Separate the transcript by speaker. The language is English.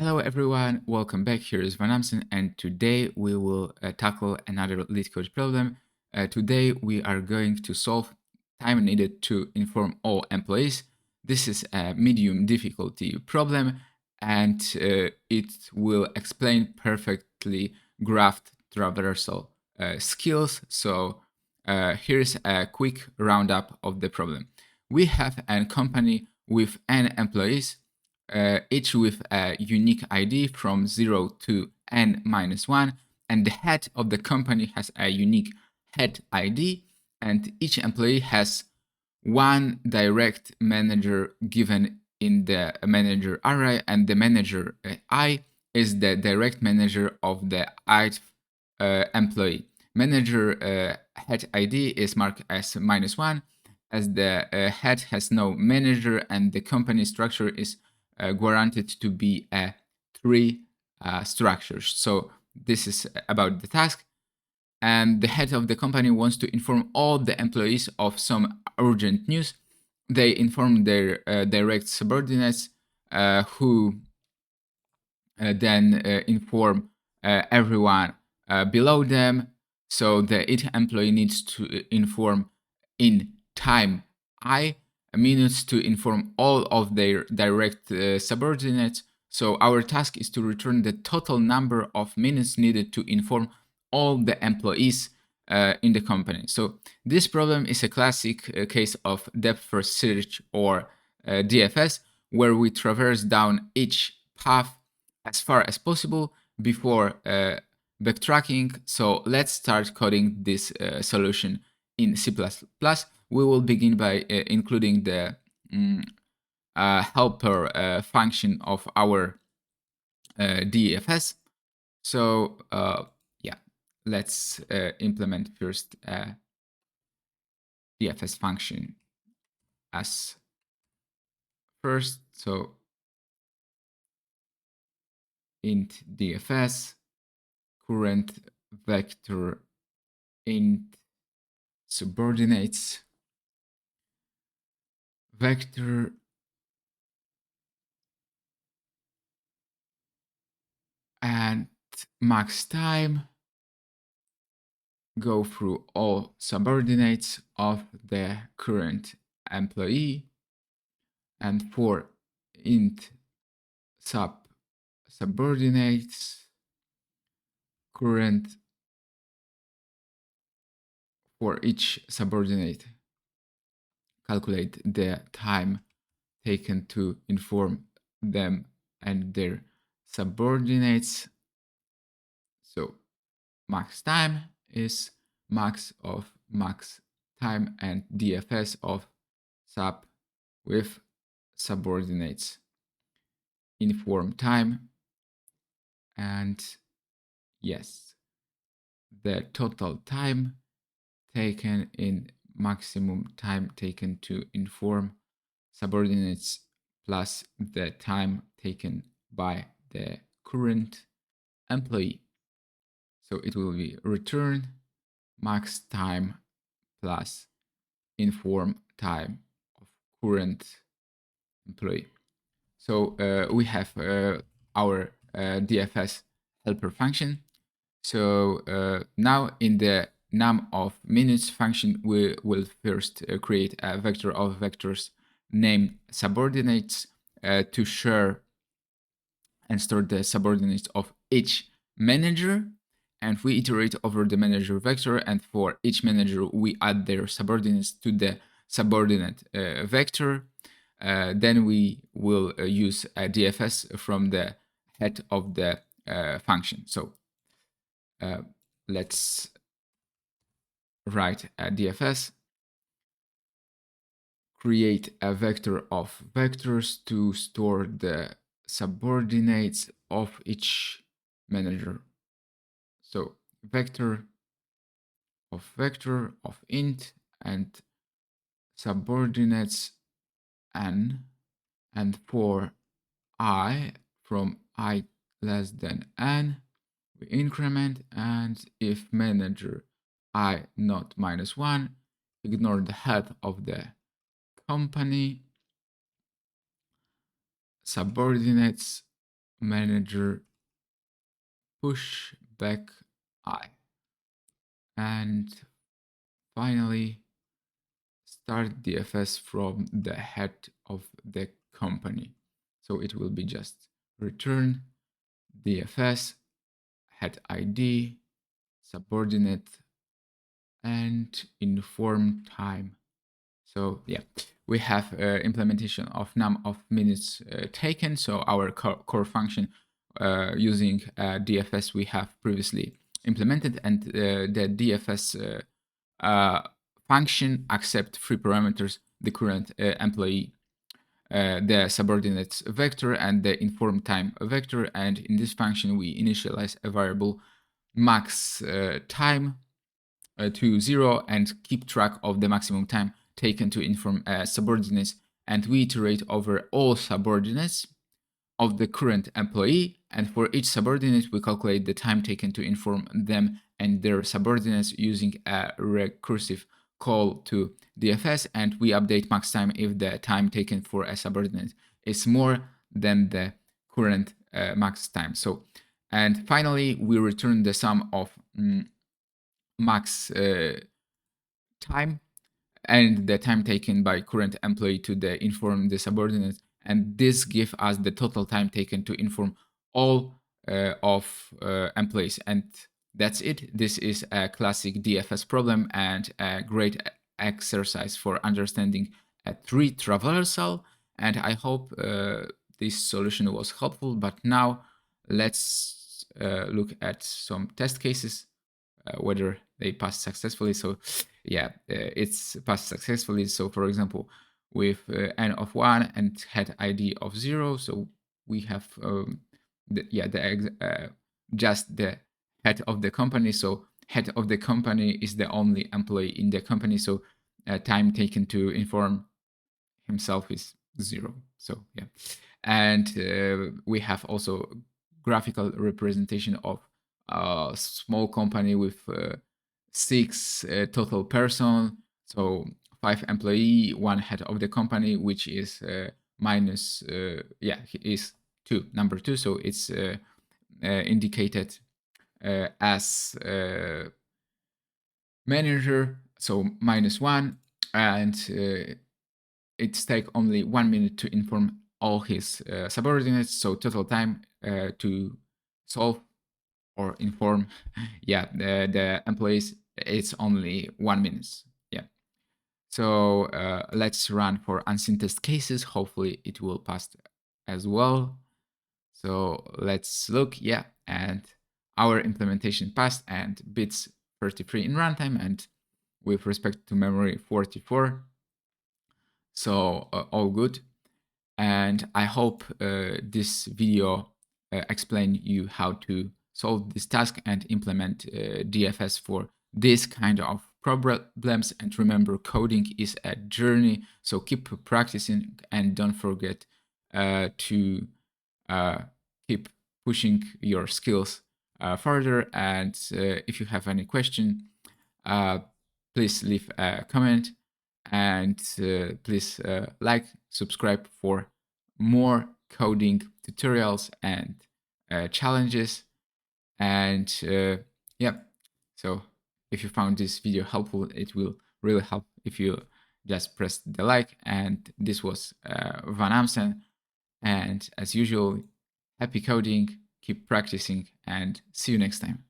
Speaker 1: Hello everyone, welcome back. Here is vanAmsen, and today we will tackle another LeetCode problem. Today we are going to solve time needed to inform all employees. This is a medium difficulty problem, and it will explain perfectly graph traversal skills. So here's a quick roundup of the problem. We have a company with n employees, each with a unique ID from 0 to n-1, and the head of the company has a unique head ID, and each employee has one direct manager given in the manager array, and the manager I is the direct manager of the ith employee. Manager head ID is marked as -1, as the head has no manager, and the company structure is guaranteed to be a 3 structures. So this is about the task. And the head of the company wants to inform all the employees of some urgent news. They inform their direct subordinates, who then inform everyone below them. So each employee needs to inform in time minutes to inform all of their direct subordinates. So our task is to return the total number of minutes needed to inform all the employees in the company. So this problem is a classic case of depth first search, or DFS, where we traverse down each path as far as possible before backtracking. So let's start coding this solution in C++. We will begin by including the helper function of our DFS. So yeah, let's implement first a DFS function as first. So int DFS current vector int subordinates vector and max time, go through all subordinates of the current employee, and for int subordinates current for each subordinate, calculate the time taken to inform them and their subordinates. So max time is max of max time and DFS of sub with subordinates inform time, and yes, the total time taken in maximum time taken to inform subordinates plus the time taken by the current employee. So it will be return max time plus inform time of current employee. So we have our DFS helper function. So now in the numOfMinutes function, we will first create a vector of vectors named subordinates to share and store the subordinates of each manager. And we iterate over the manager vector, and for each manager, we add their subordinates to the subordinate vector. Then we will use a DFS from the head of the function. So let's write a DFS, create a vector of vectors to store the subordinates of each manager. So vector of int and subordinates n, and for I from I less than n, we increment, and if manager I not -1, ignore the head of the company, subordinates manager push back I. And finally, start DFS from the head of the company. So it will be just return DFS, head ID, subordinate, and inform time. So yeah, we have implementation of numOfMinutes taken. So our core function using DFS we have previously implemented, and the DFS function accept three parameters: the current employee, the subordinate vector, and the inform time vector. And in this function, we initialize a variable max time to 0 and keep track of the maximum time taken to inform subordinates. And we iterate over all subordinates of the current employee. And for each subordinate, we calculate the time taken to inform them and their subordinates using a recursive call to DFS. And we update max time if the time taken for a subordinate is more than the current max time. So, and finally, we return the sum of max time and the time taken by current employee to inform the subordinate, and this gives us the total time taken to inform all of employees. And that's it. This is a classic DFS problem and a great exercise for understanding a tree traversal. And I hope this solution was helpful. But now let's look at some test cases, whether they pass successfully. So yeah, it's passed successfully. So for example, with n of 1 and head ID of 0, so we have just the head of the company. So head of the company is the only employee in the company. So time taken to inform himself is 0. So yeah, and we have also graphical representation of a small company with 6 total person, so 5 employee, 1 head of the company, which is minus is 2, number 2. So it's indicated as manager, so -1, and it takes only 1 minute to inform all his subordinates. So total time to solve or inform the employees, it's only 1 minute. Yeah. So let's run for unseen test cases. Hopefully it will pass as well. So let's look. Yeah, and our implementation passed, and bits 33 in runtime, and with respect to memory 44. So all good. And I hope this video explained you how to solve this task and implement DFS for this kind of problems. And remember, coding is a journey, so keep practicing and don't forget to keep pushing your skills further. And if you have any question, please leave a comment, and please like, subscribe for more coding tutorials and challenges. And yeah, so if you found this video helpful, it will really help if you just press the like. And this was vanAmsen, and as usual, happy coding, keep practicing, and see you next time.